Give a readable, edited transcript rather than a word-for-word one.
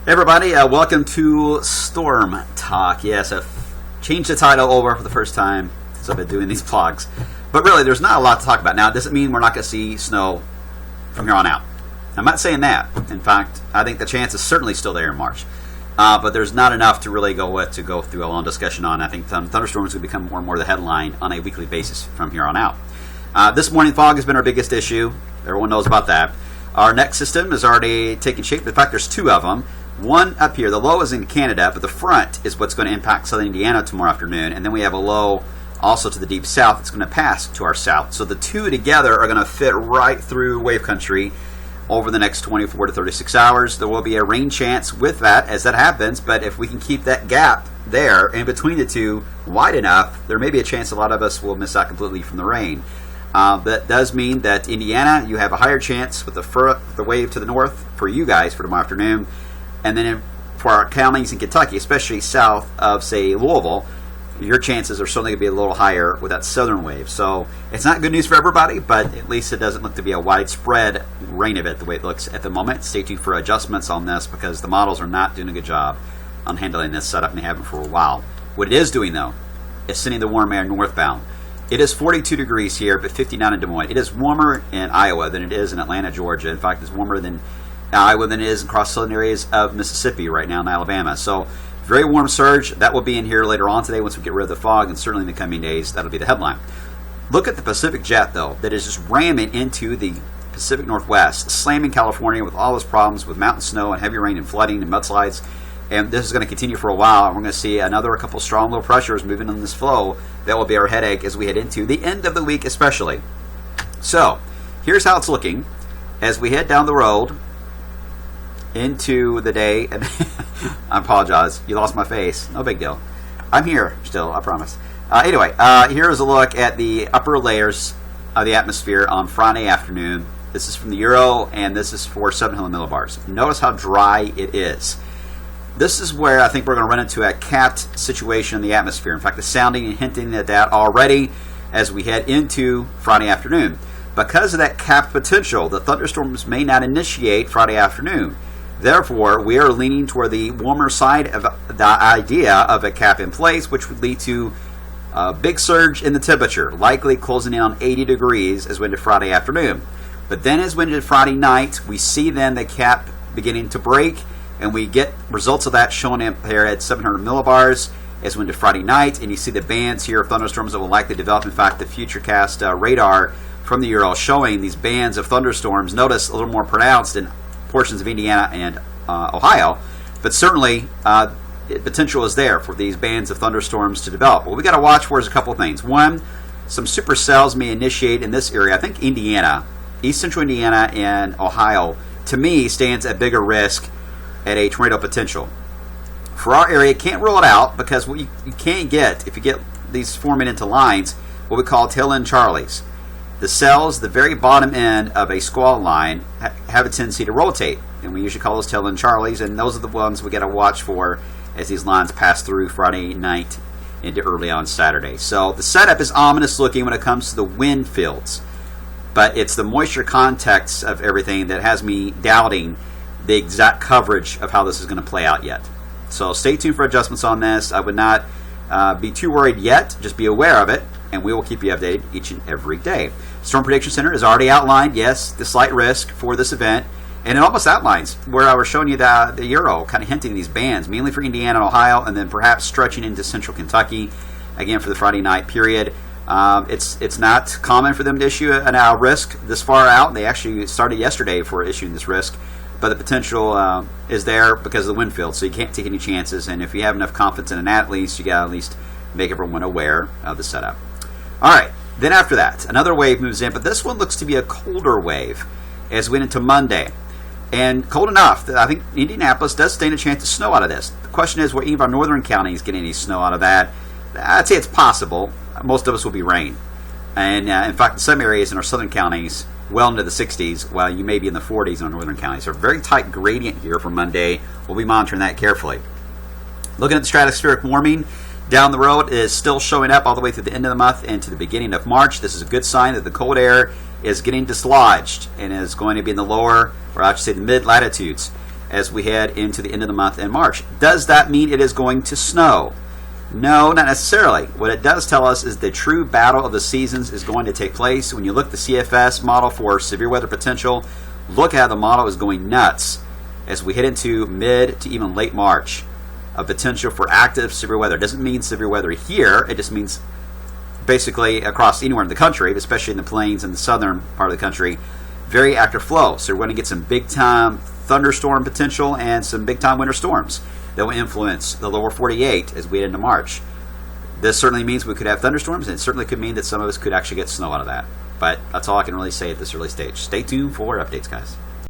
Hey everybody, welcome to Storm Talk. Yes, I've changed the title over for the first time since I've been doing these vlogs. But really, there's not a lot to talk about. Now, it doesn't mean we're not going to see snow from here on out. I'm not saying that. In fact, I think the chance is certainly still there in March. But there's not enough to really go through a long discussion on. I think thunderstorms will become more and more the headline on a weekly basis from here on out. This morning, fog has been our biggest issue. Everyone knows about that. Our next system is already taking shape. In fact, there's two of them. One up here, the low is in Canada, but the front is what's going to impact southern Indiana tomorrow afternoon. And then we have a low also to the deep south that's going to pass to our south. So the two together are going to fit right through wave country over the next 24 to 36 hours. There will be a rain chance with that as that happens, but if we can keep that gap there in between the two wide enough, there may be a chance a lot of us will miss out completely from the rain. That does mean that Indiana, you have a higher chance with the wave to the north for you guys for tomorrow afternoon. And then for our counties in Kentucky, especially south of, say, Louisville, your chances are certainly going to be a little higher with that southern wave. So it's not good news for everybody, but at least it doesn't look to be a widespread rain event the way it looks at the moment. Stay tuned for adjustments on this because the models are not doing a good job on handling this setup, and they haven't for a while. What it is doing, though, is sending the warm air northbound. It is 42 degrees here, but 59 in Des Moines. It is warmer in Iowa than it is in Atlanta, Georgia. In fact, it's warmer than Iowa than it is across southern areas of Mississippi right now in Alabama. So very warm surge. That will be in here later on today once we get rid of the fog, and certainly in the coming days, that'll be the headline. Look at the Pacific jet, though, that is just ramming into the Pacific Northwest, slamming California with all its problems with mountain snow and heavy rain and flooding and mudslides. And this is going to continue for a while. We're going to see a couple strong low pressures moving in this flow. That will be our headache as we head into the end of the week especially. So here's how it's looking as we head down the road into the day. And I apologize, you lost my face. No big deal. I'm here still, I promise. Anyway, here's a look at the upper layers of the atmosphere on Friday afternoon. This is from the Euro, and this is for 700 millibars. Notice how dry it is. This is where I think we're going to run into a capped situation in the atmosphere. In fact, it's sounding and hinting at that already as we head into Friday afternoon. Because of that capped potential, the thunderstorms may not initiate Friday afternoon. Therefore, we are leaning toward the warmer side of the idea of a cap in place, which would lead to a big surge in the temperature, likely closing in on 80 degrees as we into Friday afternoon. But then as we into Friday night, we see then the cap beginning to break, and we get results of that shown up here at 700 millibars as we into Friday night, and you see the bands here of thunderstorms that will likely develop. In fact, the Futurecast radar from the Euro showing these bands of thunderstorms, notice a little more pronounced in portions of Indiana and Ohio, but certainly potential is there for these bands of thunderstorms to develop. What we got to watch for is a couple of things. One, some supercells may initiate in this area. I think Indiana, East Central Indiana and Ohio, to me, stands at bigger risk at a tornado potential. For our area, can't rule it out because what you can't get, if you get these forming into lines, what we call tail end Charlies. The cells, the very bottom end of a squall line, have a tendency to rotate, and we usually call those tail end Charlies, and those are the ones we got to watch for as these lines pass through Friday night into early on Saturday. So the setup is ominous looking when it comes to the wind fields, but it's the moisture context of everything that has me doubting the exact coverage of how this is going to play out yet. So stay tuned for adjustments on this. I would not be too worried yet. Just be aware of it, and we will keep you updated each and every day. Storm Prediction Center has already outlined, yes, the slight risk for this event, and it almost outlines where I was showing you the Euro, kind of hinting these bands, mainly for Indiana and Ohio, and then perhaps stretching into central Kentucky, again for the Friday night period. It's not common for them to issue an risk this far out. They actually started yesterday for issuing this risk, but the potential is there because of the wind field, so you can't take any chances, and if you have enough confidence in an at least, you got to at least make everyone aware of the setup. All right, then after that, another wave moves in, but this one looks to be a colder wave as we get into Monday. And cold enough that I think Indianapolis does stand a chance of snow out of this. The question is, will any of our northern counties get any snow out of that? I'd say it's possible. Most of us will be rain. And in fact, in some areas in our southern counties, well into the 60s, while you may be in the 40s in our northern counties. So a very tight gradient here for Monday. We'll be monitoring that carefully. Looking at the stratospheric warming, down the road is still showing up all the way through the end of the month and to the beginning of March. This is a good sign that the cold air is getting dislodged and is going to be in the lower, or I should say the mid latitudes. as we head into the end of the month in March. Does that mean it is going to snow? No, not necessarily. What it does tell us is the true battle of the seasons is going to take place. When you look at the CFS model for severe weather potential, look how the model is going nuts as we head into mid to even late March of potential for active severe weather. It doesn't mean severe weather here. It just means basically across anywhere in the country, but especially in the plains and the southern part of the country, very active flow. So we're going to get some big-time thunderstorm potential and some big-time winter storms that will influence the lower 48 as we head into March. This certainly means we could have thunderstorms, and it certainly could mean that some of us could actually get snow out of that. But that's all I can really say at this early stage. Stay tuned for updates, guys.